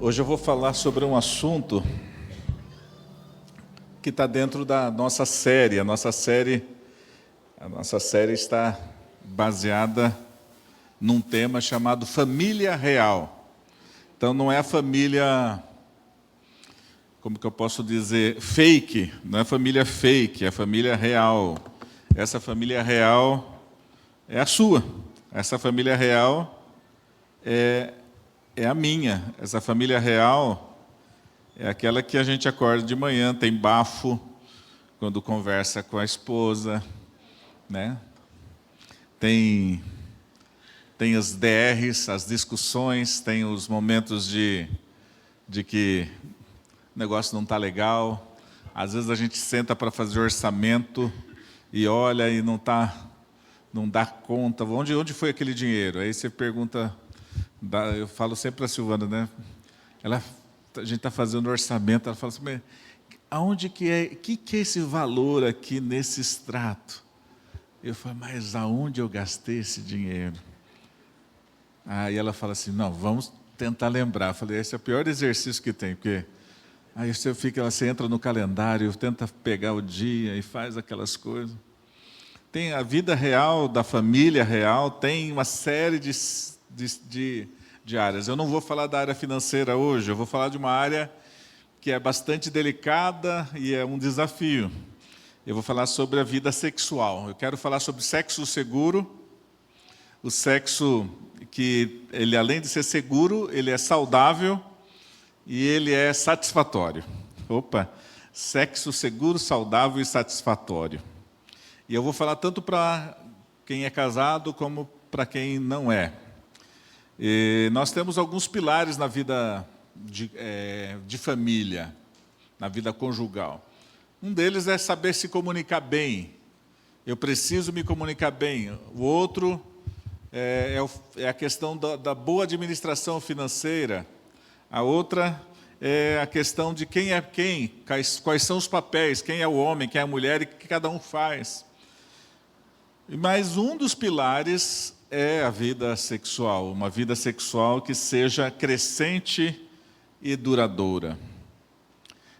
Hoje eu vou falar sobre um assunto que está dentro da nossa série. A nossa série está baseada num tema chamado família real. Então não é a família, como que eu posso dizer, fake, não é família fake, é a família real. Essa família real é a sua. Essa família real é a minha. Essa família real é aquela que a gente acorda de manhã, tem bafo quando conversa com a esposa, né? Tem as DRs, as discussões, tem os momentos de que o negócio não está legal. Às vezes a gente senta para fazer orçamento e olha e não dá conta. Onde foi aquele dinheiro? Aí você pergunta, eu falo sempre para a Silvana, né? A gente está fazendo orçamento, ela fala assim, aonde que é, que é esse valor aqui nesse extrato? Eu falo, mas aonde eu gastei esse dinheiro? Aí ela fala assim, não, vamos tentar lembrar. Eu falei, esse é o pior exercício que tem, porque aí você entra no calendário, tenta pegar o dia e faz aquelas coisas. Tem a vida real, da família real, tem uma série de áreas. Eu não vou falar da área financeira hoje, eu vou falar de uma área que é bastante delicada e é um desafio. Eu vou falar sobre a vida sexual. Eu quero falar sobre sexo seguro, o sexo que, ele além de ser seguro, ele é saudável e ele é satisfatório. Sexo seguro, saudável e satisfatório. E eu vou falar tanto para quem é casado como para quem não é. E nós temos alguns pilares na vida de família, na vida conjugal. Um deles é saber se comunicar bem. Eu preciso me comunicar bem. O outro é a questão da boa administração financeira. A outra é a questão de quem é quem, quais são os papéis, quem é o homem, quem é a mulher e o que cada um faz. Mas um dos pilares é a vida sexual, uma vida sexual que seja crescente e duradoura.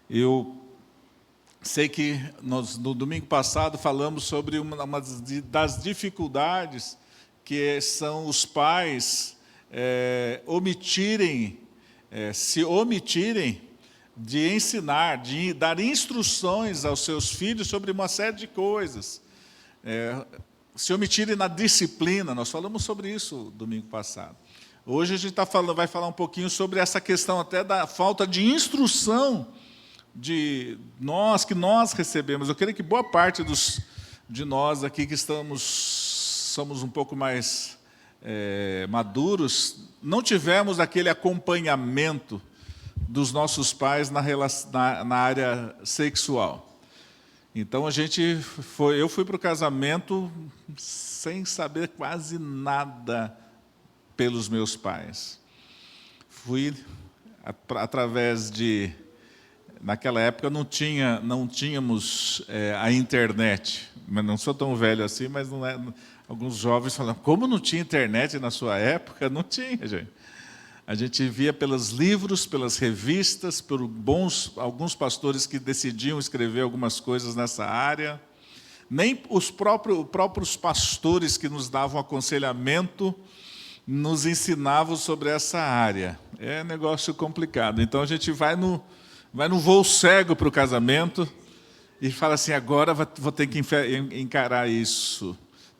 Eu sei que nós, no domingo passado, falamos sobre uma das dificuldades que são os pais se omitirem de ensinar, de dar instruções aos seus filhos sobre uma série de coisas. Se omitirem na disciplina, nós falamos sobre isso domingo passado. Hoje a gente vai falar um pouquinho sobre essa questão até da falta de instrução que nós recebemos. Eu creio que boa parte de nós aqui que somos um pouco mais maduros, não tivemos aquele acompanhamento dos nossos pais na área sexual. Então eu fui para o casamento sem saber quase nada pelos meus pais. Fui através naquela época não tínhamos a internet, mas não sou tão velho assim, mas não é. Alguns jovens falam, como não tinha internet na sua época? Não tinha, gente. A gente via pelos livros, pelas revistas, por alguns pastores que decidiam escrever algumas coisas nessa área. Nem os próprios pastores que nos davam aconselhamento nos ensinavam sobre essa área. É negócio complicado. Então a gente vai no voo cego para o casamento e fala assim, agora vou ter que encarar isso.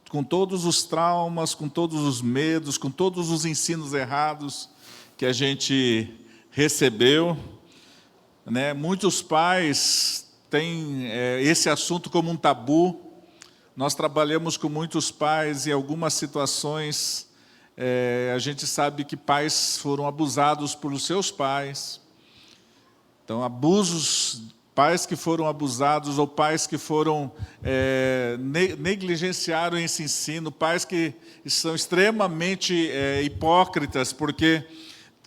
Com todos os traumas, com todos os medos, com todos os ensinos errados que a gente recebeu, né? Muitos pais têm esse assunto como um tabu. Nós trabalhamos com muitos pais e em algumas situações a gente sabe que pais foram abusados pelos seus pais. Então, pais que foram abusados ou pais que foram negligenciaram esse ensino, pais que são extremamente hipócritas porque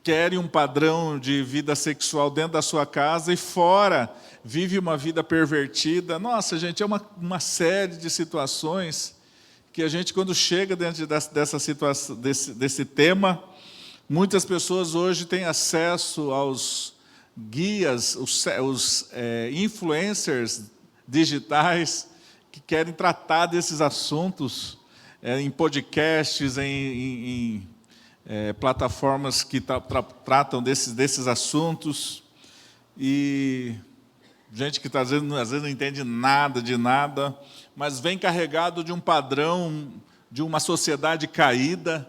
querem um padrão de vida sexual dentro da sua casa e fora vive uma vida pervertida. Nossa, gente, é uma série de situações que a gente, quando chega dentro dessa situação, desse tema, Muitas pessoas hoje têm acesso aos guias, os influencers digitais que querem tratar desses assuntos em podcasts, em plataformas que tratam desses assuntos. E gente que às vezes não entende nada de nada, mas vem carregado de um padrão, de uma sociedade caída.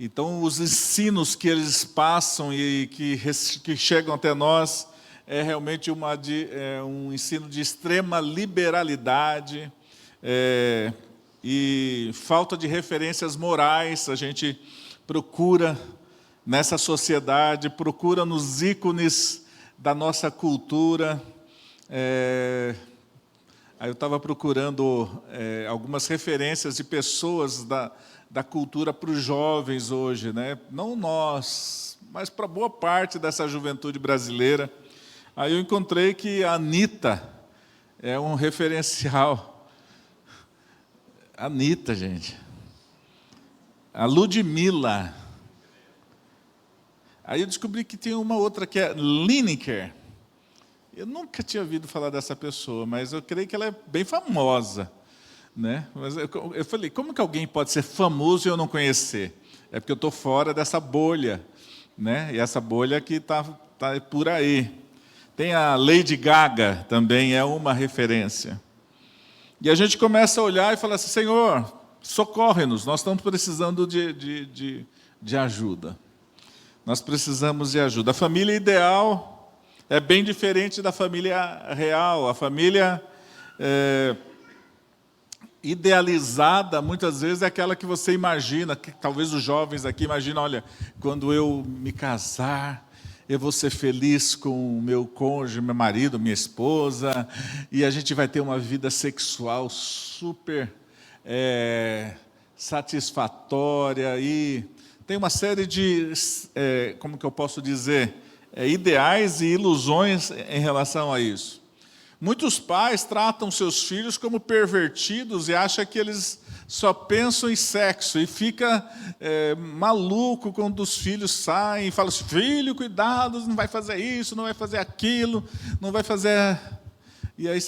Então, os ensinos que eles passam e que chegam até nós é realmente um ensino de extrema liberalidade e falta de referências morais. A gente procura nessa sociedade, procura nos ícones da nossa cultura. Aí eu estava procurando algumas referências de pessoas da cultura para os jovens hoje, né? Não nós, mas para boa parte dessa juventude brasileira. Aí eu encontrei que a Anitta é um referencial. Anitta, gente. A Ludmilla. Aí eu descobri que tem uma outra que é Lineker. Eu nunca tinha ouvido falar dessa pessoa, mas eu creio que ela é bem famosa, né? Mas eu falei, como que alguém pode ser famoso e eu não conhecer? É porque eu estou fora dessa bolha, né? E essa bolha que está por aí. Tem a Lady Gaga, também é uma referência. E a gente começa a olhar e falar assim, Senhor, socorre-nos, nós estamos precisando de ajuda. Nós precisamos de ajuda. A família ideal é bem diferente da família real. A família idealizada, muitas vezes, é aquela que você imagina, que talvez os jovens aqui imaginam, olha, quando eu me casar, eu vou ser feliz com o meu cônjuge, meu marido, minha esposa, e a gente vai ter uma vida sexual super satisfatória, e tem uma série de, como que eu posso dizer, ideais e ilusões em relação a isso. Muitos pais tratam seus filhos como pervertidos e acham que eles só pensam em sexo e fica maluco quando os filhos saem e falam assim, filho, cuidado, não vai fazer isso, não vai fazer aquilo, não vai fazer... E aí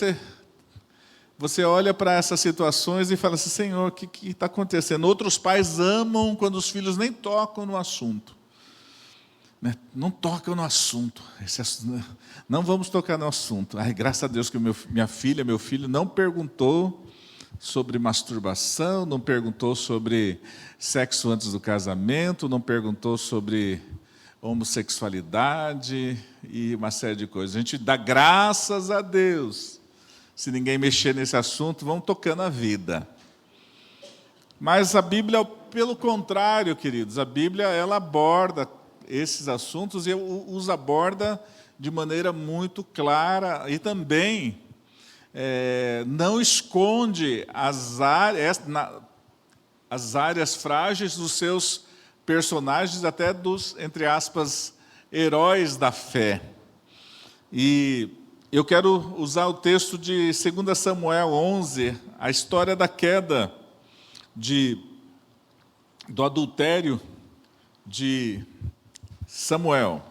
você olha para essas situações e fala assim, Senhor, o que está acontecendo? Outros pais amam quando os filhos nem tocam no assunto. Não tocam no assunto. Não vamos tocar no assunto. Ai, graças a Deus que minha filha, meu filho não perguntou sobre masturbação, não perguntou sobre sexo antes do casamento, não perguntou sobre homossexualidade e uma série de coisas. A gente dá graças a Deus. Se ninguém mexer nesse assunto, vamos tocando a vida. Mas a Bíblia, pelo contrário, queridos, a Bíblia ela aborda esses assuntos e os aborda de maneira muito clara e também não esconde as áreas frágeis dos seus personagens, até dos, entre aspas, heróis da fé. E eu quero usar o texto de 2 Samuel 11, a história da queda do adultério de Samuel.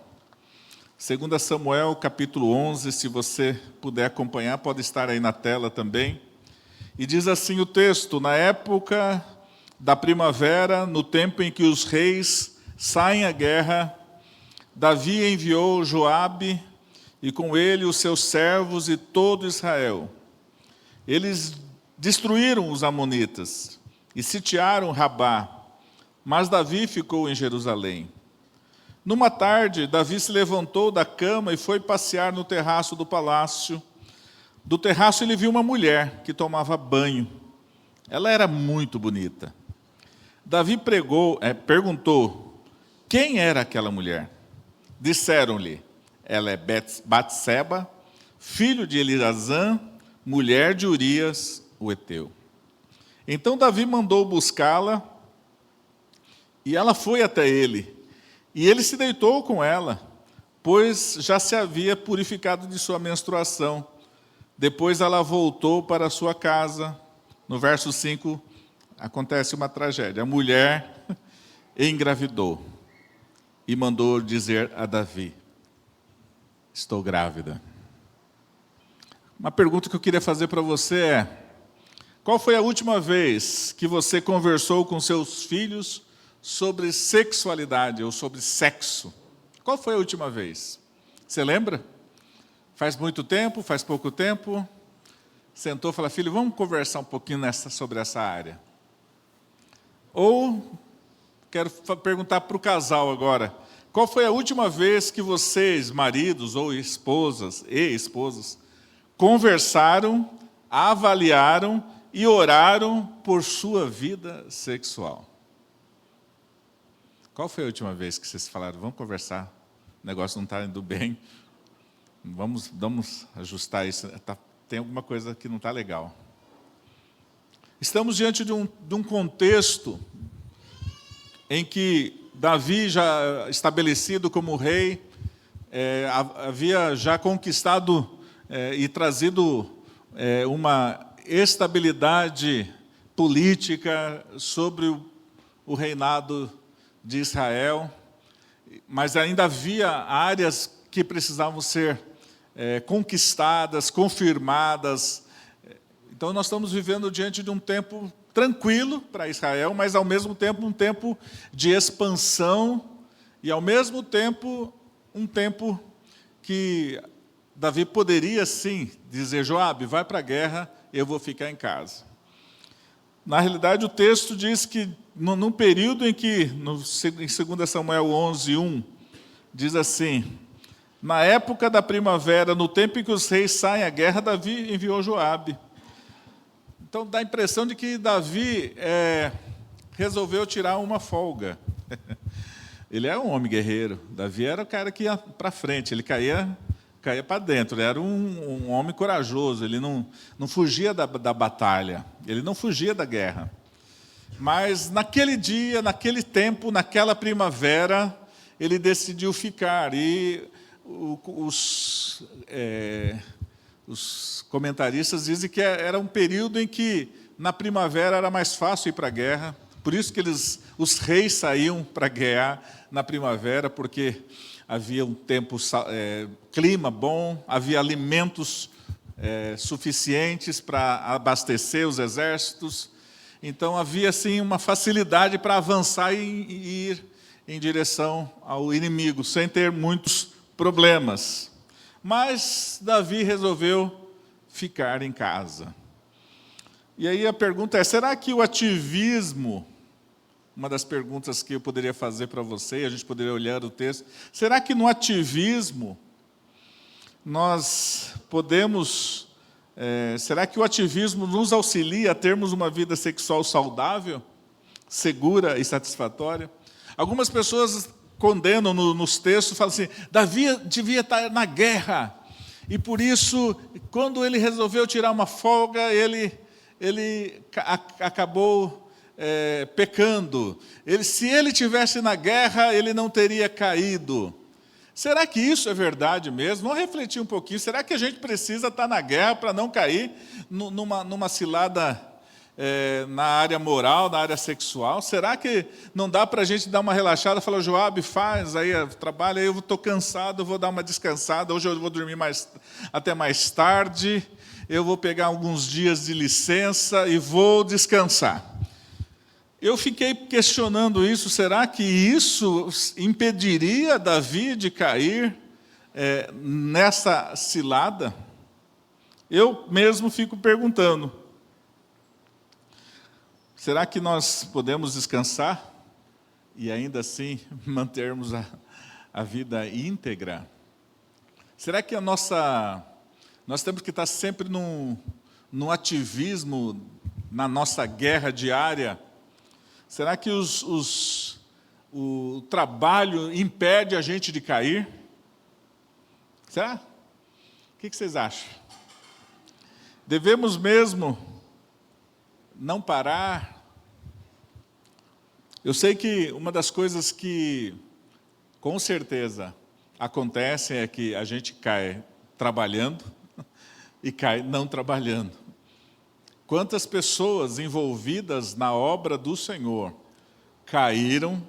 2 Samuel, capítulo 11, se você puder acompanhar, pode estar aí na tela também. E diz assim o texto, na época da primavera, no tempo em que os reis saem à guerra, Davi enviou Joabe e com ele os seus servos e todo Israel. Eles destruíram os amonitas e sitiaram Rabá, mas Davi ficou em Jerusalém. Numa tarde, Davi se levantou da cama e foi passear no terraço do palácio. Do terraço ele viu uma mulher que tomava banho. Ela era muito bonita. Davi perguntou, quem era aquela mulher? Disseram-lhe, ela é Batseba, filho de Eliazã, mulher de Urias, o heteu. Então Davi mandou buscá-la e ela foi até ele. E ele se deitou com ela, pois já se havia purificado de sua menstruação. Depois ela voltou para sua casa. No verso 5, acontece uma tragédia. A mulher engravidou. e mandou dizer a Davi: estou grávida. Uma pergunta que eu queria fazer para você é: qual foi a última vez que você conversou com seus filhos sobre sexualidade ou sobre sexo? Qual foi a última vez? Você lembra? Faz muito tempo? Faz pouco tempo? Sentou e falou: filho, vamos conversar um pouquinho sobre essa área. Ou, quero perguntar para o casal agora, qual foi a última vez que vocês, maridos ou esposas e esposas, conversaram, avaliaram e oraram por sua vida sexual? Qual foi a última vez que vocês falaram: vamos conversar, o negócio não está indo bem, vamos ajustar isso, tem alguma coisa que não está legal. Estamos diante de um contexto em que Davi, já estabelecido como rei, havia já conquistado e trazido uma estabilidade política sobre o reinado de Israel, mas ainda havia áreas que precisavam ser conquistadas, confirmadas. Então nós estamos vivendo diante de um tempo tranquilo para Israel, mas ao mesmo tempo um tempo de expansão e ao mesmo tempo um tempo que Davi poderia sim dizer: Joabe, vai para a guerra, eu vou ficar em casa. Na realidade, o texto diz que num período em que, em 2 Samuel 11:1, diz assim: na época da primavera, no tempo em que os reis saem à guerra, Davi enviou Joabe. Então dá a impressão de que Davi resolveu tirar uma folga. Ele é um homem guerreiro. Davi era o cara que ia para frente, ele caía para dentro. Ele era um homem corajoso, ele não fugia da batalha, ele não fugia da guerra. Mas naquele dia, naquele tempo, naquela primavera, ele decidiu ficar. E os comentaristas dizem que era um período em que, na primavera, era mais fácil ir para a guerra. Por isso que os reis saíam para guerrear na primavera, porque havia um tempo, clima bom, havia alimentos suficientes para abastecer os exércitos. Então havia assim uma facilidade para avançar e ir em direção ao inimigo, sem ter muitos problemas. Mas Davi resolveu ficar em casa. E aí a pergunta é: será que o ativismo, uma das perguntas que eu poderia fazer para você, e a gente poderia olhar o texto, será que no ativismo nós podemos, será que o ativismo nos auxilia a termos uma vida sexual saudável, segura e satisfatória? Algumas pessoas condenam nos textos, falam assim: Davi devia estar na guerra, e por isso, quando ele resolveu tirar uma folga, ele acabou pecando. Se ele tivesse na guerra, ele não teria caído. Será que isso é verdade mesmo? Vamos refletir um pouquinho. Será que a gente precisa estar na guerra para não cair numa cilada na área moral, na área sexual? Será que não dá para a gente dar uma relaxada e falar: Joabe, faz aí, trabalha, eu estou cansado, vou dar uma descansada, hoje eu vou dormir até mais tarde, eu vou pegar alguns dias de licença e vou descansar. Eu fiquei questionando isso: será que isso impediria Davi de cair nessa cilada? Eu mesmo fico perguntando: será que nós podemos descansar e ainda assim mantermos a vida íntegra? Será que nós temos que estar sempre no ativismo, na nossa guerra diária? Será que o trabalho impede a gente de cair? Será? O que vocês acham? Devemos mesmo não parar? Eu sei que uma das coisas que, com certeza, acontece é que a gente cai trabalhando e cai não trabalhando. Quantas pessoas envolvidas na obra do Senhor caíram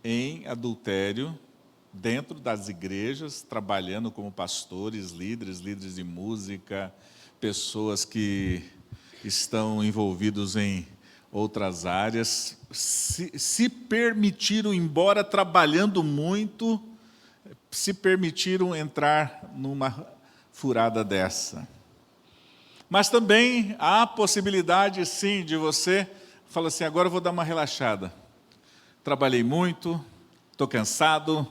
em adultério dentro das igrejas, trabalhando como pastores, líderes de música, pessoas que estão envolvidos em outras áreas, se permitiram, embora trabalhando muito, se permitiram entrar numa furada dessa. Mas também há a possibilidade, sim, de você falar assim, agora eu vou dar uma relaxada. Trabalhei muito, estou cansado,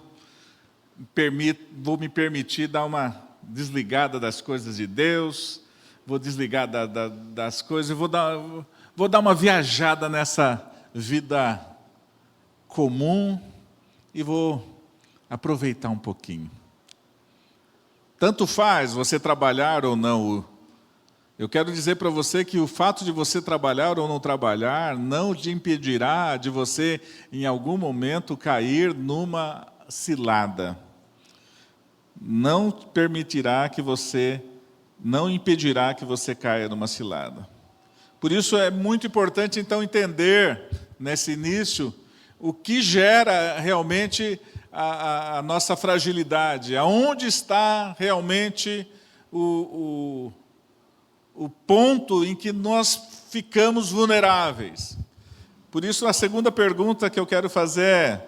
vou me permitir dar uma desligada das coisas de Deus, vou desligar das coisas, vou dar uma viajada nessa vida comum e vou aproveitar um pouquinho. Tanto faz você trabalhar ou não. Eu quero dizer para você que o fato de você trabalhar ou não trabalhar não te impedirá de você, em algum momento, cair numa cilada. Não permitirá que você, não impedirá que você caia numa cilada. Por isso é muito importante, então, entender, nesse início, o que gera realmente a nossa fragilidade, aonde está realmente o ponto em que nós ficamos vulneráveis. Por isso, a segunda pergunta que eu quero fazer é,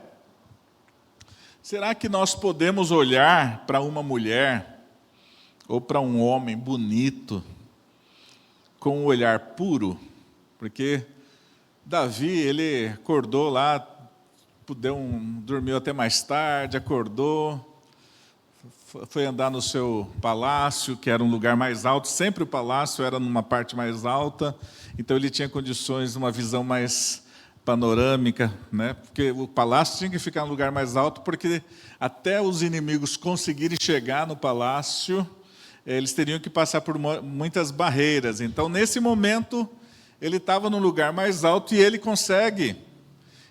será que nós podemos olhar para uma mulher ou para um homem bonito com um olhar puro? Porque Davi, ele acordou lá, dormiu até mais tarde, acordou, foi andar no seu palácio, que era um lugar mais alto, sempre o palácio era numa parte mais alta, então ele tinha condições, uma visão mais panorâmica, né? Porque o palácio tinha que ficar no lugar mais alto, porque até os inimigos conseguirem chegar no palácio, eles teriam que passar por muitas barreiras. Então, nesse momento, ele estava no lugar mais alto e ele consegue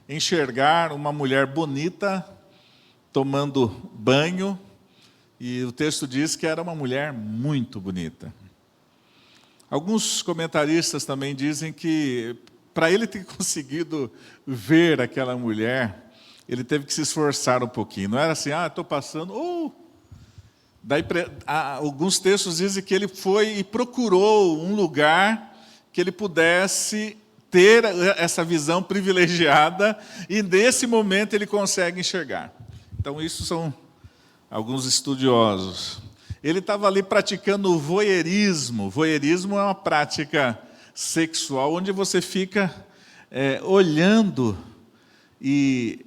enxergar uma mulher bonita tomando banho, e o texto diz que era uma mulher muito bonita. Alguns comentaristas também dizem que, para ele ter conseguido ver aquela mulher, ele teve que se esforçar um pouquinho. Não era assim, estou passando... Daí, alguns textos dizem que ele foi e procurou um lugar que ele pudesse ter essa visão privilegiada, e nesse momento ele consegue enxergar. Então, isso são alguns estudiosos. Ele estava ali praticando o voyeurismo. Voyeurismo é uma prática sexual onde você fica olhando e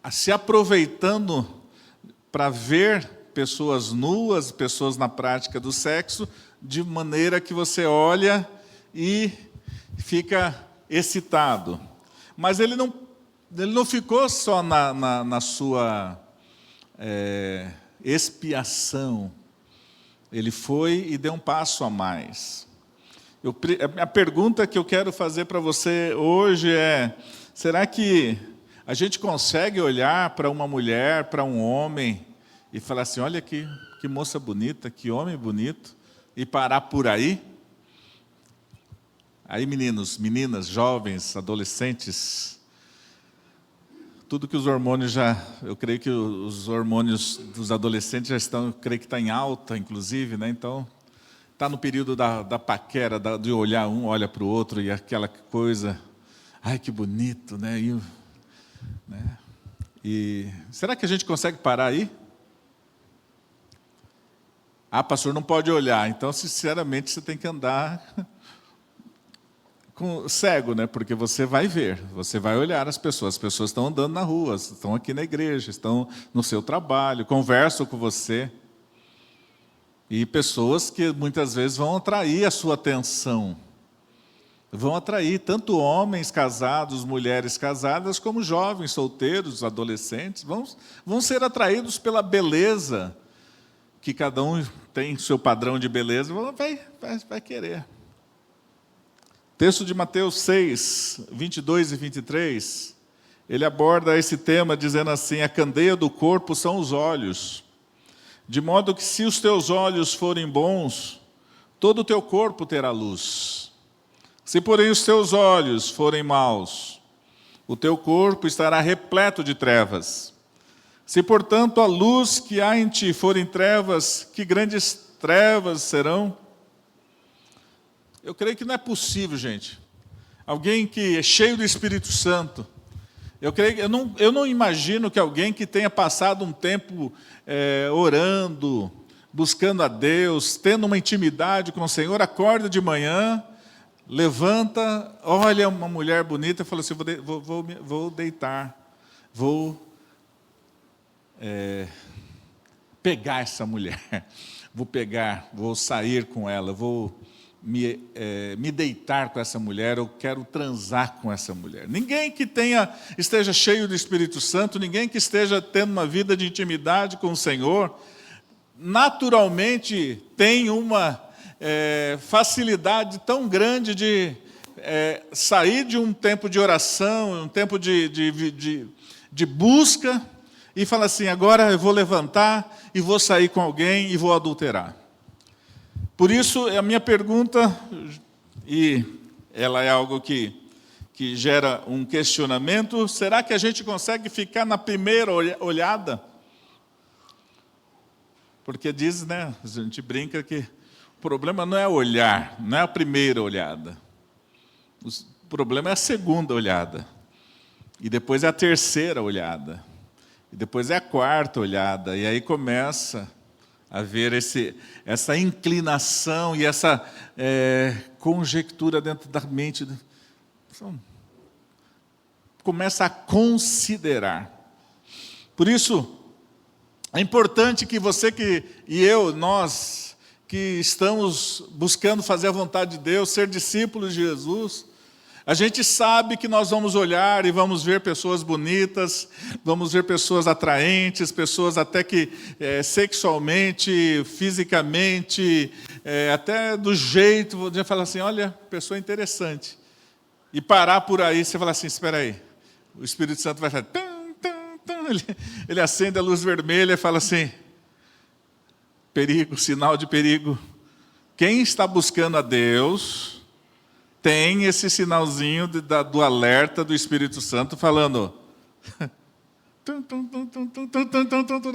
se aproveitando para ver pessoas nuas, pessoas na prática do sexo, de maneira que você olha e fica excitado. Mas ele não ficou só na sua expiação. Ele foi e deu um passo a mais. A pergunta que eu quero fazer para você hoje é, será que a gente consegue olhar para uma mulher, para um homem, e falar assim, olha que moça bonita, que homem bonito, e parar por aí? Aí, meninos, meninas, jovens, adolescentes, tudo que os hormônios eu creio que os hormônios dos adolescentes já estão, eu creio que está em alta, inclusive, né? Então, está no período da paquera, de olhar um, olha para o outro, e aquela coisa, ai, que bonito, né? E será que a gente consegue parar aí? Pastor, não pode olhar. Então, sinceramente, você tem que andar cego, né? Porque você vai ver, você vai olhar as pessoas estão andando na rua, estão aqui na igreja, estão no seu trabalho, conversam com você. E pessoas que muitas vezes vão atrair a sua atenção. Vão atrair tanto homens casados, mulheres casadas, como jovens, solteiros, adolescentes. Vão ser atraídos pela beleza, que cada um tem seu padrão de beleza, vai querer. Texto de Mateus 6, 22 e 23, ele aborda esse tema dizendo assim, a candeia do corpo são os olhos, de modo que se os teus olhos forem bons, todo o teu corpo terá luz. Se porém os teus olhos forem maus, o teu corpo estará repleto de trevas. Se, portanto, a luz que há em ti for em trevas, que grandes trevas serão? Eu creio que não é possível, gente. Alguém que é cheio do Espírito Santo. Eu não imagino que alguém que tenha passado um tempo orando, buscando a Deus, tendo uma intimidade com o Senhor, acorda de manhã, levanta, olha uma mulher bonita e fala assim, vou deitar, vou pegar essa mulher, vou sair com ela, vou me deitar com essa mulher, eu quero transar com essa mulher. Ninguém que esteja cheio do Espírito Santo, ninguém que esteja tendo uma vida de intimidade com o Senhor, naturalmente tem uma facilidade tão grande de sair de um tempo de oração, um tempo de busca, e falar assim, agora eu vou levantar e vou sair com alguém e vou adulterar. Por isso, a minha pergunta, e ela é algo que gera um questionamento, será que a gente consegue ficar na primeira olhada? Porque diz, né, a gente brinca que o problema não é olhar, não é a primeira olhada. O problema é a segunda olhada. E depois é a terceira olhada. E depois é a quarta olhada. E aí começa a ver essa inclinação e essa conjectura dentro da mente. Começa a considerar. Por isso, é importante que você nós que estamos buscando fazer a vontade de Deus, ser discípulos de Jesus, a gente sabe que nós vamos olhar e vamos ver pessoas bonitas, vamos ver pessoas atraentes, pessoas até que sexualmente, fisicamente, até do jeito, vou falar assim, olha, pessoa interessante. E parar por aí, você fala assim, espera aí, o Espírito Santo vai falar, ele acende a luz vermelha e fala assim, perigo, sinal de perigo. Quem está buscando a Deus tem esse sinalzinho do alerta do Espírito Santo falando.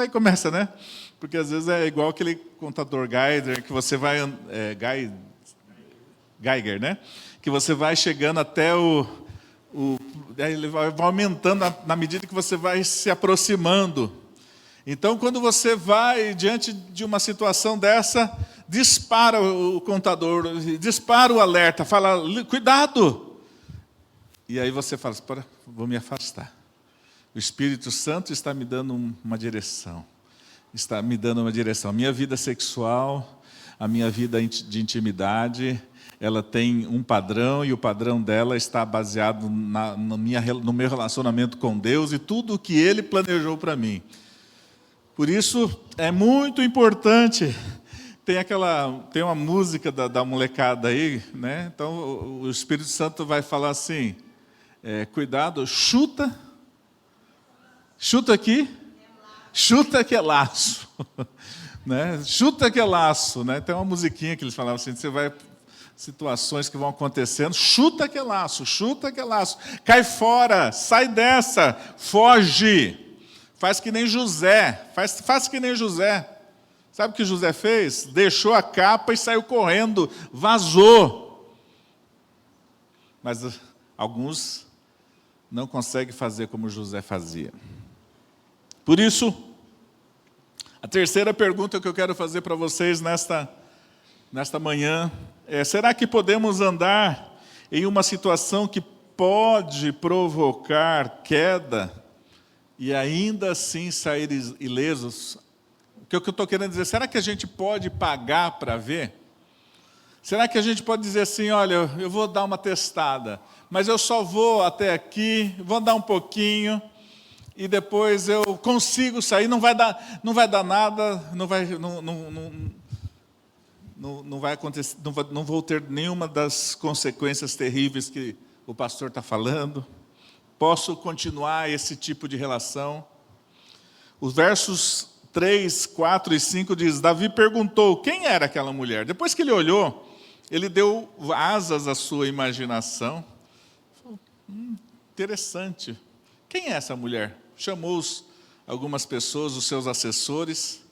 Aí começa, né? Porque às vezes é igual aquele contador Geiger, que você vai. Geiger, né? Que você vai chegando até aí ele vai aumentando na medida que você vai se aproximando. Então, quando você vai diante de uma situação dessa, dispara o contador, dispara o alerta, fala, cuidado! E aí você fala, vou me afastar. O Espírito Santo está me dando uma direção. Está me dando uma direção. A minha vida sexual, a minha vida de intimidade, ela tem um padrão e o padrão dela está baseado no meu relacionamento com Deus e tudo o que Ele planejou para mim. Por isso, é muito importante. Tem uma música da molecada aí, né? Então, o Espírito Santo vai falar assim, cuidado, chuta aqui, chuta que é laço. Né? Chuta que é laço. Né? Tem uma musiquinha que eles falavam assim, você vai... situações que vão acontecendo, chuta que é laço, cai fora, sai dessa, foge, faz que nem José, faz que nem José. Sabe o que José fez? Deixou a capa e saiu correndo, vazou. Mas alguns não conseguem fazer como José fazia. Por isso, a terceira pergunta que eu quero fazer para vocês nesta manhã será que podemos andar em uma situação que pode provocar queda e ainda assim sair ilesos? O que eu estou querendo dizer, será que a gente pode pagar para ver? Será que a gente pode dizer assim, olha, eu vou dar uma testada, mas eu só vou até aqui, vou andar um pouquinho, e depois eu consigo sair, não vai dar nada, não vai acontecer, não vou ter nenhuma das consequências terríveis que o pastor está falando. Posso continuar esse tipo de relação? Os versos 3, 4 e 5 diz, Davi perguntou quem era aquela mulher. Depois que ele olhou, ele deu asas à sua imaginação. interessante. Quem é essa mulher? Chamou algumas pessoas, os seus assessores,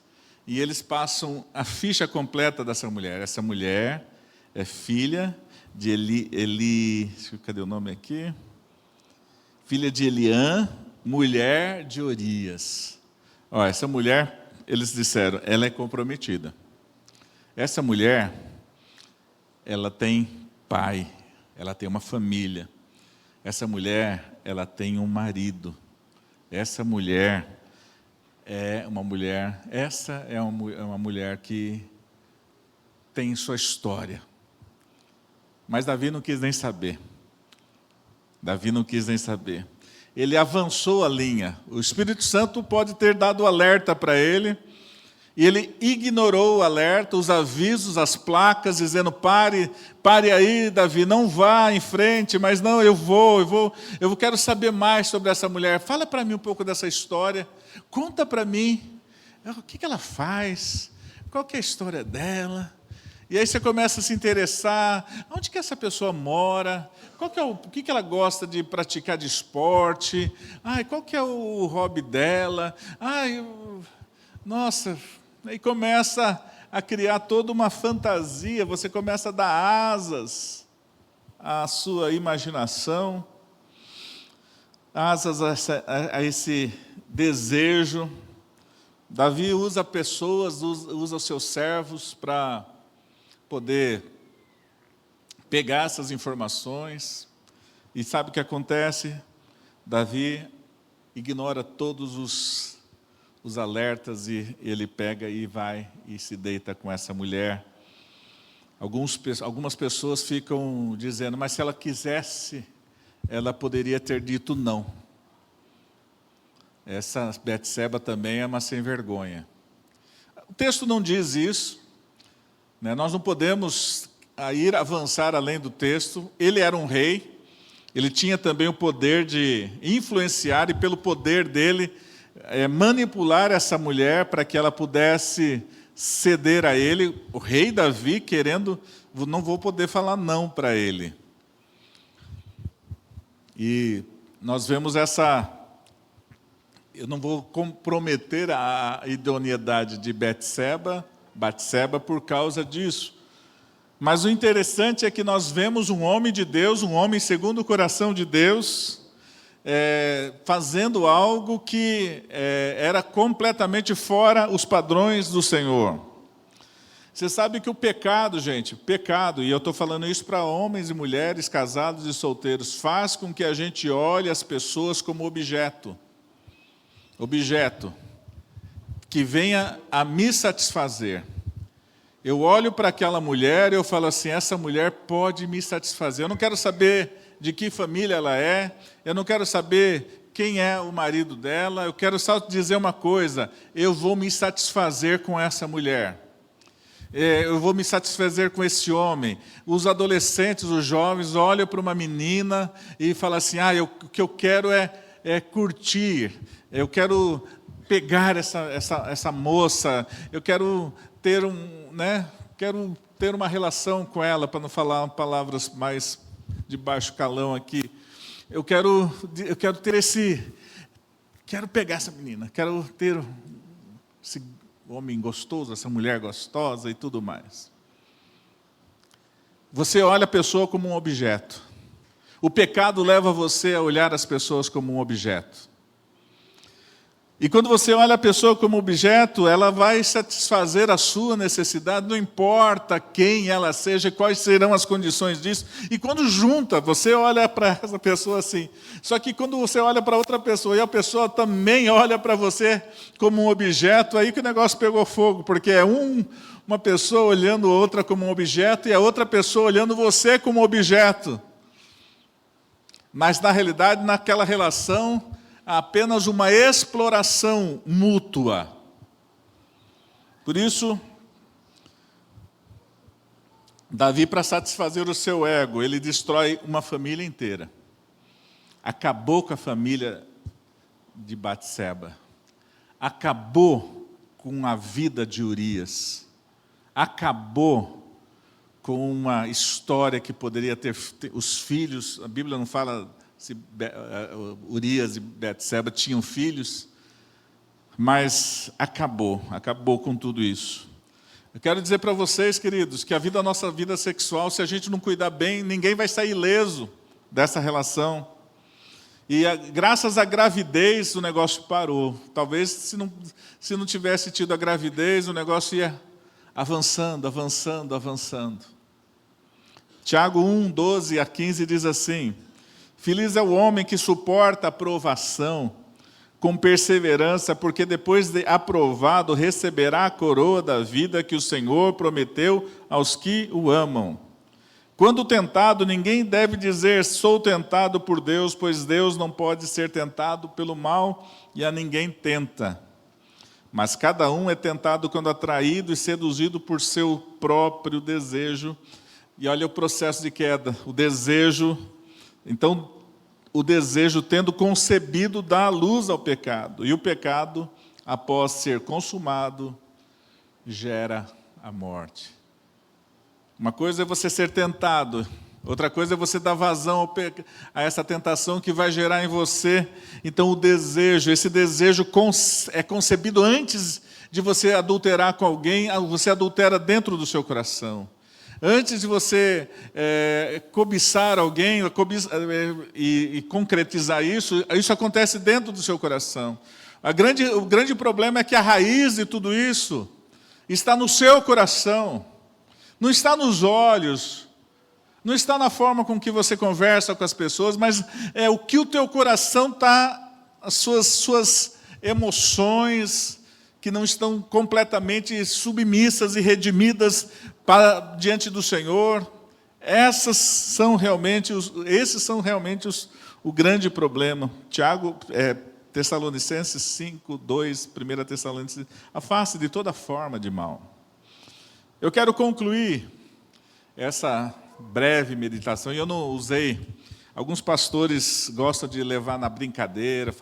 e eles passam a ficha completa dessa mulher. Essa mulher é filha de cadê o nome aqui? Filha de Eliã, mulher de Urias. Essa mulher, eles disseram, ela é comprometida. Essa mulher, ela tem pai, ela tem uma família. Essa mulher, ela tem um marido. Essa mulher é uma mulher, essa é uma mulher que tem sua história. Mas Davi não quis nem saber. Davi não quis nem saber. Ele avançou a linha. O Espírito Santo pode ter dado alerta para ele, e ele ignorou o alerta, os avisos, as placas, dizendo, pare aí, Davi, não vá em frente, mas não, eu quero saber mais sobre essa mulher. Fala para mim um pouco dessa história, conta para mim, o que ela faz, qual que é a história dela. E aí você começa a se interessar, onde que essa pessoa mora, o que ela gosta de praticar de esporte, qual que é o hobby dela, nossa, aí começa a criar toda uma fantasia, você começa a dar asas à sua imaginação, asas a esse desejo. Davi usa pessoas, usa os seus servos para poder pegar essas informações. E sabe o que acontece? Davi ignora todos os alertas e ele pega e vai e se deita com essa mulher. Algumas pessoas ficam dizendo, mas se ela quisesse, ela poderia ter dito não. Essa Betseba também é uma sem vergonha. O texto não diz isso, né? Nós não podemos avançar além do texto. Ele era um rei, ele tinha também o poder de influenciar e pelo poder dele manipular essa mulher para que ela pudesse ceder a ele. O rei Davi querendo, não vou poder falar não para ele. E nós vemos eu não vou comprometer a idoneidade de Batseba por causa disso. Mas o interessante é que nós vemos um homem de Deus, um homem segundo o coração de Deus, fazendo algo que era completamente fora os padrões do Senhor. Você sabe que o pecado, gente, e eu estou falando isso para homens e mulheres, casados e solteiros, faz com que a gente olhe as pessoas como objeto que venha a me satisfazer. Eu olho para aquela mulher e eu falo assim, essa mulher pode me satisfazer. Eu não quero saber de que família ela é, eu não quero saber quem é o marido dela, eu quero só dizer uma coisa, eu vou me satisfazer com essa mulher. Eu vou me satisfazer com esse homem. Os adolescentes, os jovens, olham para uma menina e falam assim, o que eu quero é curtir, eu quero pegar essa moça, eu quero quero ter uma relação com ela, para não falar palavras mais de baixo calão aqui. Eu quero ter quero pegar essa menina, quero ter esse homem gostoso, essa mulher gostosa e tudo mais. Você olha a pessoa como um objeto. O pecado leva você a olhar as pessoas como um objeto. E quando você olha a pessoa como objeto, ela vai satisfazer a sua necessidade, não importa quem ela seja, quais serão as condições disso. E quando junta, você olha para essa pessoa assim. Só que quando você olha para outra pessoa e a pessoa também olha para você como um objeto, aí que o negócio pegou fogo, porque é uma pessoa olhando outra como um objeto e a outra pessoa olhando você como objeto. Mas na realidade, naquela relação, apenas uma exploração mútua. Por isso, Davi, para satisfazer o seu ego, ele destrói uma família inteira. Acabou com a família de Batseba. Acabou com a vida de Urias. Acabou com uma história que poderia ter os filhos, a Bíblia não fala se Urias e Betseba tinham filhos, mas acabou com tudo isso. Eu quero dizer para vocês, queridos, que a nossa vida sexual, se a gente não cuidar bem, ninguém vai sair ileso dessa relação. E graças à gravidez, o negócio parou. Talvez, se não tivesse tido a gravidez, o negócio ia avançando. Tiago 1, 12 a 15 diz assim: feliz é o homem que suporta a provação com perseverança, porque depois de aprovado receberá a coroa da vida que o Senhor prometeu aos que o amam. Quando tentado, ninguém deve dizer, sou tentado por Deus, pois Deus não pode ser tentado pelo mal e a ninguém tenta. Mas cada um é tentado quando atraído e seduzido por seu próprio desejo. E olha o processo de queda, o desejo. Então, o desejo tendo concebido dá luz ao pecado. E o pecado, após ser consumado, gera a morte. Uma coisa é você ser tentado, outra coisa é você dar vazão a essa tentação que vai gerar em você. Então esse desejo é concebido antes de você adulterar com alguém, você adultera dentro do seu coração. Antes de você cobiçar alguém e concretizar isso acontece dentro do seu coração. O grande problema é que a raiz de tudo isso está no seu coração. Não está nos olhos, não está na forma com que você conversa com as pessoas, mas é o que o teu coração está, as suas emoções que não estão completamente submissas e redimidas diante do Senhor. Esses são realmente o grande problema. Tessalonicenses 5, 2, 1 Tessalonicenses, afaste de toda forma de mal. Eu quero concluir essa breve meditação, e eu não usei, alguns pastores gostam de levar na brincadeira,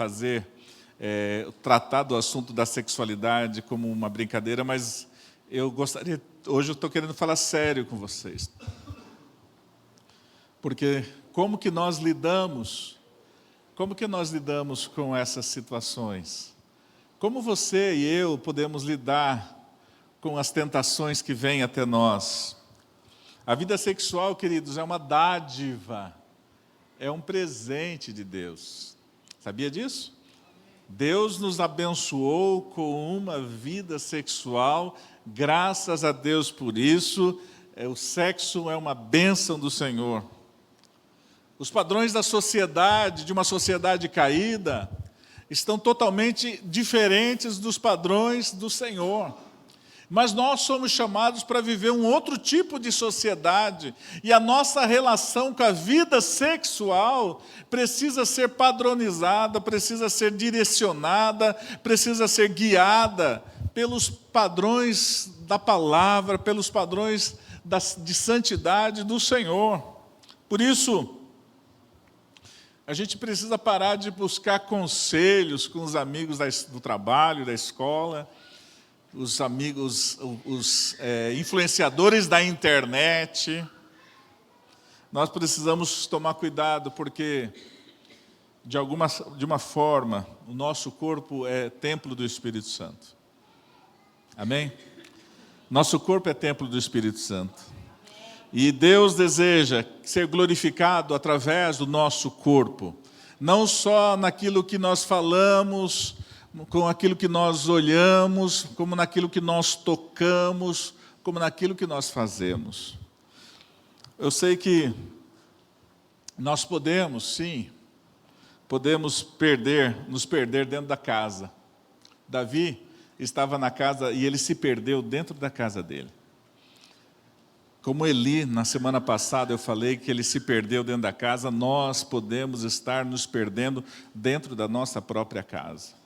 tratar do assunto da sexualidade como uma brincadeira, mas hoje eu estou querendo falar sério com vocês. Porque como que nós lidamos com essas situações? Como você e eu podemos lidar com as tentações que vêm até nós? A vida sexual, queridos, é uma dádiva, é um presente de Deus. Sabia disso? Deus nos abençoou com uma vida sexual, graças a Deus por isso. O sexo é uma bênção do Senhor. Os padrões da sociedade, de uma sociedade caída, estão totalmente diferentes dos padrões do Senhor. Mas nós somos chamados para viver um outro tipo de sociedade. E a nossa relação com a vida sexual precisa ser padronizada, precisa ser direcionada, precisa ser guiada pelos padrões da palavra, pelos padrões de santidade do Senhor. Por isso, a gente precisa parar de buscar conselhos com os amigos do trabalho, da escola, os amigos, os influenciadores da internet. Nós precisamos tomar cuidado, porque, de uma forma, o nosso corpo é templo do Espírito Santo. Amém? Nosso corpo é templo do Espírito Santo. E Deus deseja ser glorificado através do nosso corpo. Não só naquilo que nós falamos, com aquilo que nós olhamos, como naquilo que nós tocamos, como naquilo que nós fazemos. Eu sei que nós podemos nos perder dentro da casa. Davi estava na casa e ele se perdeu dentro da casa dele. Como Eli, na semana passada eu falei que ele se perdeu dentro da casa, nós podemos estar nos perdendo dentro da nossa própria casa.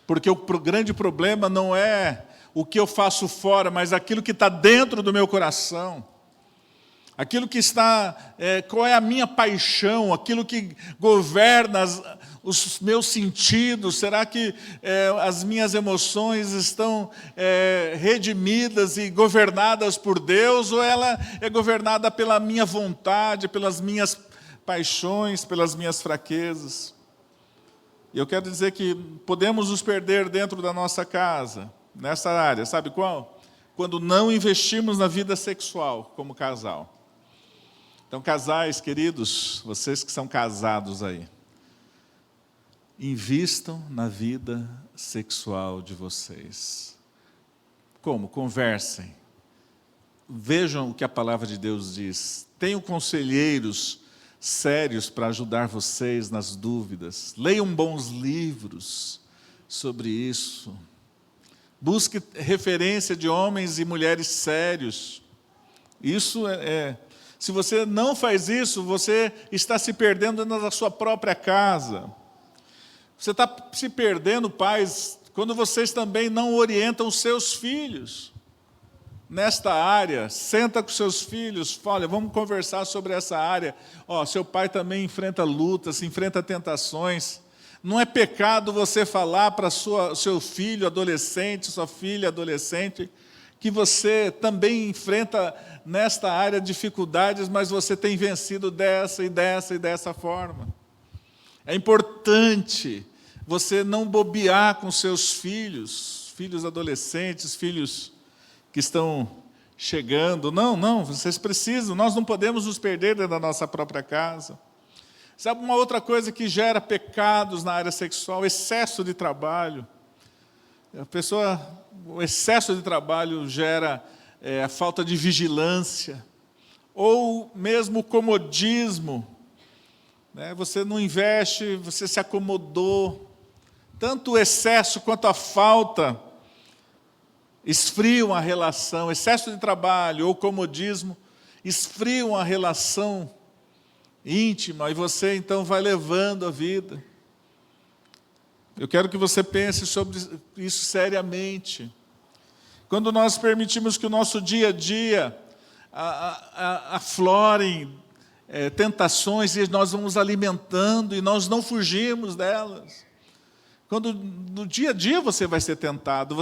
Porque o grande problema não é o que eu faço fora, mas aquilo que está dentro do meu coração. Aquilo que está, qual é a minha paixão, aquilo que governa os meus sentidos. Será que as minhas emoções estão redimidas e governadas por Deus, ou ela é governada pela minha vontade, pelas minhas paixões, pelas minhas fraquezas. E eu quero dizer que podemos nos perder dentro da nossa casa, nessa área, sabe qual? Quando não investimos na vida sexual como casal. Então, casais, queridos, vocês que são casados aí, invistam na vida sexual de vocês. Como? Conversem. Vejam o que a palavra de Deus diz. Tenham conselheiros sérios para ajudar vocês nas dúvidas. Leiam bons livros sobre isso. Busque referência de homens e mulheres sérios. Isso se você não faz isso, você está se perdendo dentro da sua própria casa. Você está se perdendo, pais, quando vocês também não orientam os seus filhos nesta área. Senta com seus filhos, olha, vamos conversar sobre essa área. Seu pai também enfrenta lutas, enfrenta tentações. Não é pecado você falar para seu filho adolescente, sua filha adolescente, que você também enfrenta nesta área dificuldades, mas você tem vencido dessa e dessa e dessa forma. É importante você não bobear com seus filhos adolescentes, filhos que estão chegando. Não, vocês precisam, nós não podemos nos perder dentro da nossa própria casa. Sabe uma outra coisa que gera pecados na área sexual? Excesso de trabalho. O excesso de trabalho gera a falta de vigilância, ou mesmo o comodismo. Você não investe, você se acomodou. Tanto o excesso quanto a falta esfriam a relação. Excesso de trabalho ou comodismo esfriam a relação íntima, e você então vai levando a vida. Eu quero que você pense sobre isso seriamente. Quando nós permitimos que o nosso dia a dia aflorem tentações, e nós vamos alimentando, e nós não fugimos delas. Quando no dia a dia você vai ser tentado,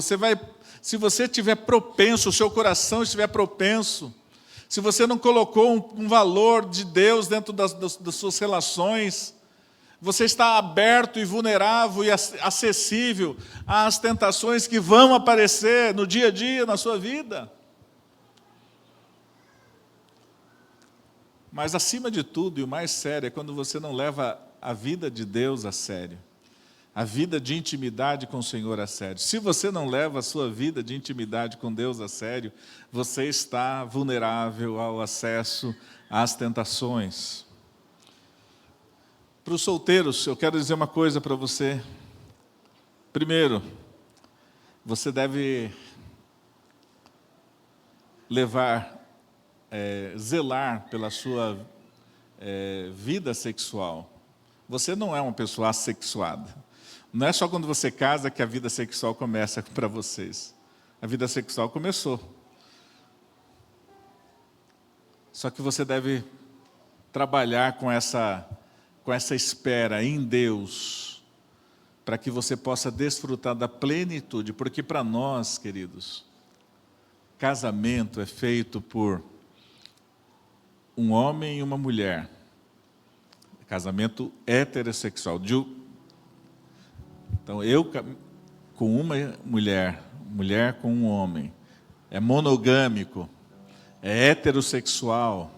se você estiver propenso, o seu coração estiver propenso, se você não colocou um valor de Deus dentro das suas relações, você está aberto e vulnerável e acessível às tentações que vão aparecer no dia a dia, na sua vida. Mas, acima de tudo, e o mais sério, é quando você não leva a vida de Deus a sério. A vida de intimidade com o Senhor a sério. Se você não leva a sua vida de intimidade com Deus a sério, você está vulnerável ao acesso às tentações. Para os solteiros, eu quero dizer uma coisa para você. Primeiro, você deve zelar pela sua vida sexual. Você não é uma pessoa assexuada. Não é só quando você casa que a vida sexual começa para vocês. A vida sexual começou. Só que você deve trabalhar com essa espera em Deus, para que você possa desfrutar da plenitude. Porque para nós, queridos, casamento é feito por um homem e uma mulher. Casamento heterossexual. Então, eu com uma mulher, mulher com um homem. É monogâmico, é heterossexual.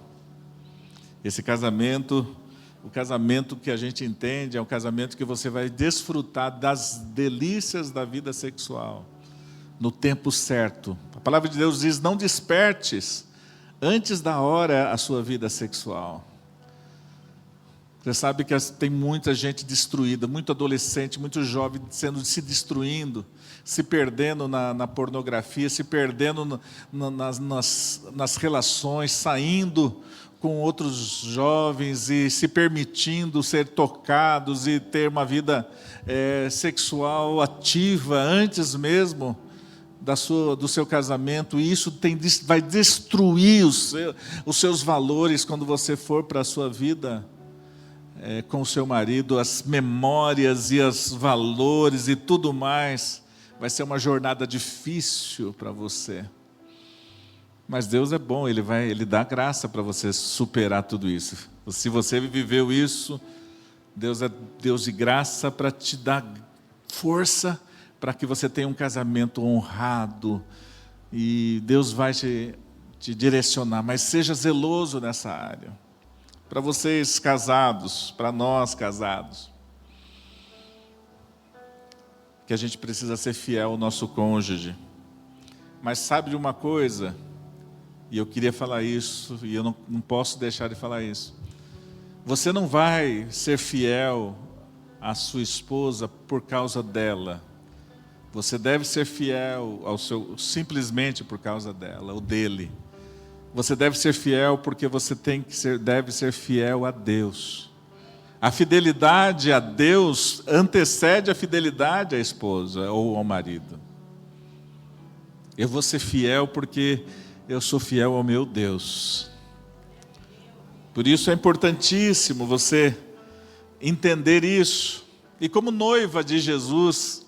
Esse casamento, o casamento que a gente entende, é um casamento que você vai desfrutar das delícias da vida sexual, no tempo certo. A palavra de Deus diz, não despertes antes da hora a sua vida sexual. Você sabe que tem muita gente destruída, muito adolescente, muito jovem se destruindo, se perdendo na pornografia, se perdendo nas relações, saindo com outros jovens e se permitindo ser tocados e ter uma vida sexual ativa antes mesmo do seu casamento. E isso vai destruir os seus valores quando você for para a sua vida com o seu marido, as memórias e os valores e tudo mais. Vai ser uma jornada difícil para você. Mas Deus é bom, Ele dá graça para você superar tudo isso. Se você viveu isso, Deus é Deus de graça para te dar força para que você tenha um casamento honrado, e Deus vai te direcionar, mas seja zeloso nessa área. Para vocês casados, para nós casados, que a gente precisa ser fiel ao nosso cônjuge. Mas sabe de uma coisa, e eu queria falar isso, e eu não posso deixar de falar isso. Você não vai ser fiel à sua esposa por causa dela. Você deve ser fiel simplesmente por causa dela, ou dele. Você deve ser fiel porque você deve ser fiel a Deus. A fidelidade a Deus antecede a fidelidade à esposa ou ao marido. Eu vou ser fiel porque eu sou fiel ao meu Deus. Por isso é importantíssimo você entender isso. E como noiva de Jesus,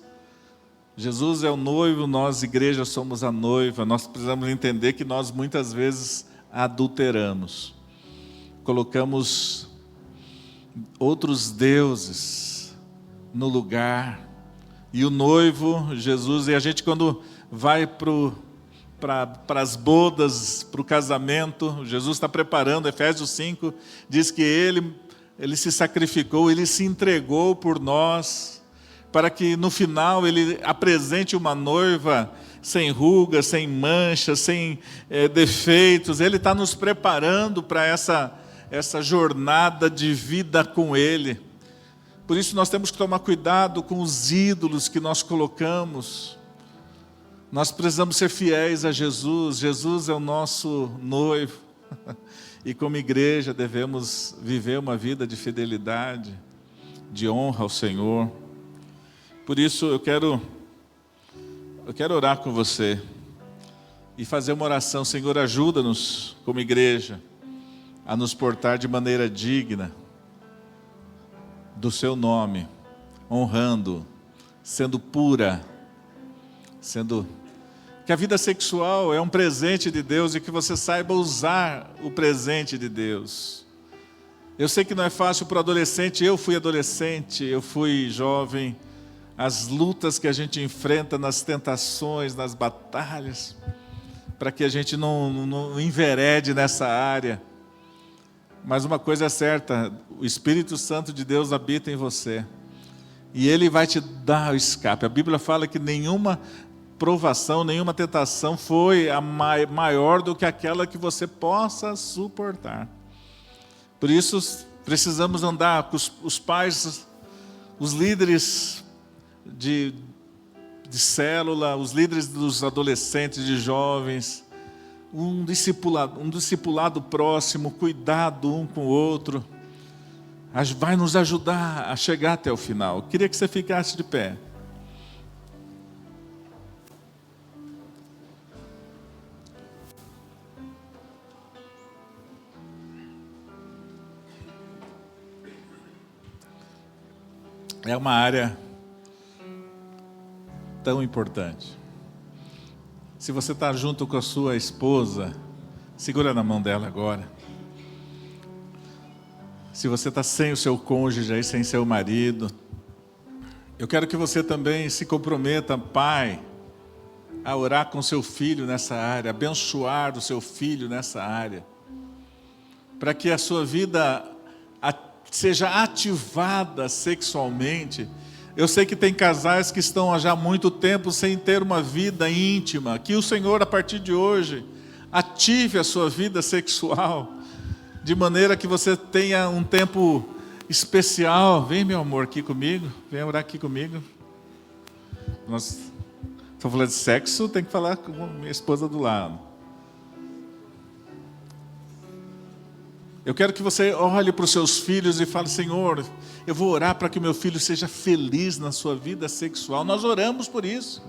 Jesus é o noivo, nós, igreja, somos a noiva. Nós precisamos entender que nós muitas vezes adulteramos. Colocamos outros deuses no lugar. E o noivo, Jesus, e a gente quando vai para as bodas, para o casamento, Jesus está preparando, Efésios 5, diz que ele se sacrificou, ele se entregou por nós, para que no final ele apresente uma noiva sem rugas, sem manchas, sem defeitos. Ele está nos preparando para essa jornada de vida com Ele. Por isso nós temos que tomar cuidado com os ídolos que nós colocamos. Nós precisamos ser fiéis a Jesus. Jesus é o nosso noivo. E como igreja devemos viver uma vida de fidelidade, de honra ao Senhor. Por isso eu quero orar com você e fazer uma oração. Senhor, ajuda-nos como igreja a nos portar de maneira digna do Seu nome, honrando, sendo pura, que a vida sexual é um presente de Deus e que você saiba usar o presente de Deus. Eu sei que não é fácil para o adolescente, eu fui jovem, as lutas que a gente enfrenta nas tentações, nas batalhas, para que a gente não enverede nessa área. Mas uma coisa é certa, o Espírito Santo de Deus habita em você. E Ele vai te dar o escape. A Bíblia fala que nenhuma provação, nenhuma tentação foi maior do que aquela que você possa suportar. Por isso, precisamos andar com os pais, os líderes de célula, os líderes dos adolescentes, de jovens, um discipulado próximo, cuidado um com o outro, vai nos ajudar a chegar até o final. Queria que você ficasse de pé. É uma área tão importante. Se você está junto com a sua esposa, segura na mão dela agora. Se você está sem o seu cônjuge aí, sem seu marido, eu quero que você também se comprometa, pai, a orar com seu filho nessa área, abençoar o seu filho nessa área, para que a sua vida seja ativada sexualmente. Eu sei que tem casais que estão já há muito tempo sem ter uma vida íntima. Que o Senhor, a partir de hoje, ative a sua vida sexual, de maneira que você tenha um tempo especial. Vem, meu amor, aqui comigo. Vem orar aqui comigo. Nós estamos falando de sexo, tem que falar com minha esposa do lado. Eu quero que você olhe para os seus filhos e fale: Senhor, eu vou orar para que o meu filho seja feliz na sua vida sexual. Nós oramos por isso.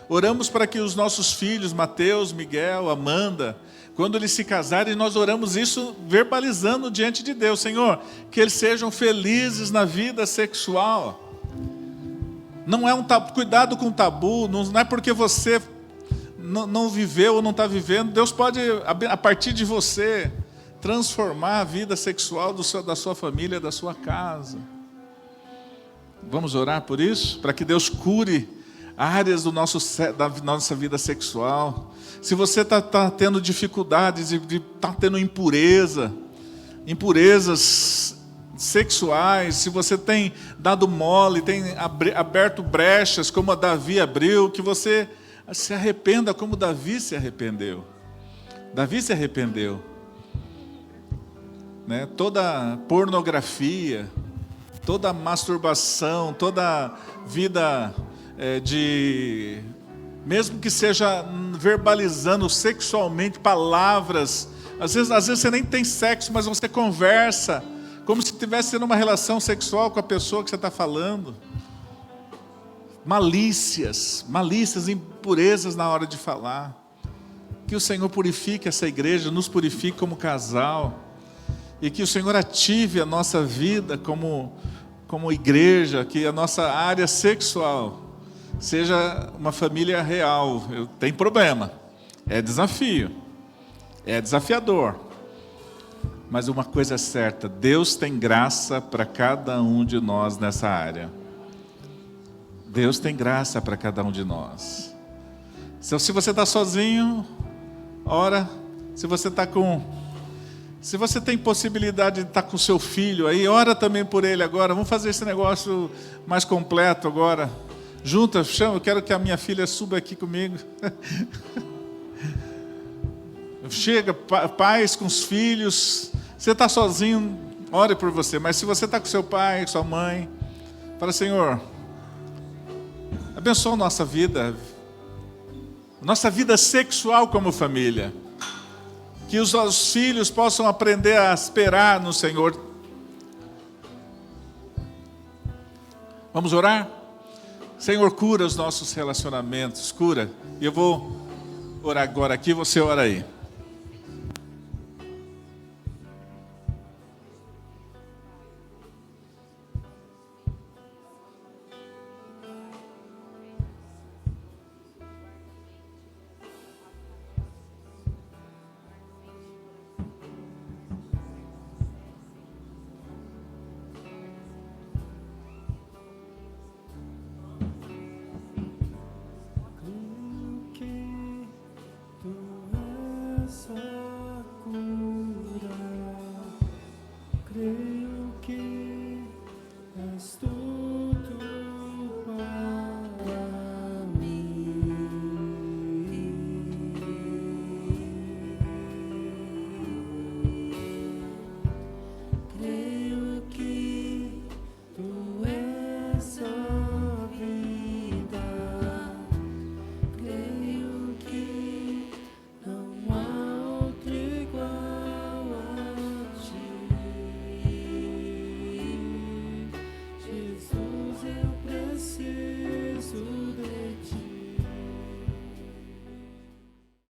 Oramos para que os nossos filhos, Mateus, Miguel, Amanda, quando eles se casarem, nós oramos isso verbalizando diante de Deus. Senhor, que eles sejam felizes na vida sexual. Não é um tabu, cuidado com o tabu, não é porque você não viveu ou não está vivendo. Deus pode, a partir de você, transformar a vida sexual da sua família, da sua casa. Vamos orar por isso? Para que Deus cure áreas da nossa vida sexual. Se você está tendo dificuldades, está tendo impurezas sexuais, se você tem dado mole, tem aberto brechas como a Davi abriu, que você se arrependa como Davi se arrependeu. Davi se arrependeu. Né? Toda pornografia, toda masturbação, toda vida mesmo que seja verbalizando sexualmente palavras, às vezes você nem tem sexo, mas você conversa como se estivesse tendo uma relação sexual com a pessoa que você está falando. Malícias, impurezas na hora de falar. Que o Senhor purifique essa igreja, nos purifique como casal, e que o Senhor ative a nossa vida como igreja, que a nossa área sexual seja uma família real. Tem problema, é desafio, é desafiador, mas uma coisa é certa: Deus tem graça para cada um de nós nessa área. Deus tem graça para cada um de nós. Se você está sozinho, ora. Se você tem possibilidade de estar com seu filho aí, ora também por ele agora. Vamos fazer esse negócio mais completo agora. Junta, chama, eu quero que a minha filha suba aqui comigo. Chega, pais com os filhos. Você está sozinho, ore por você. Mas se você está com seu pai, sua mãe, fala: Senhor, abençoa a nossa vida sexual como família. Que os nossos filhos possam aprender a esperar no Senhor. Vamos orar? Senhor, cura os nossos relacionamentos, cura. E eu vou orar agora aqui, você ora aí.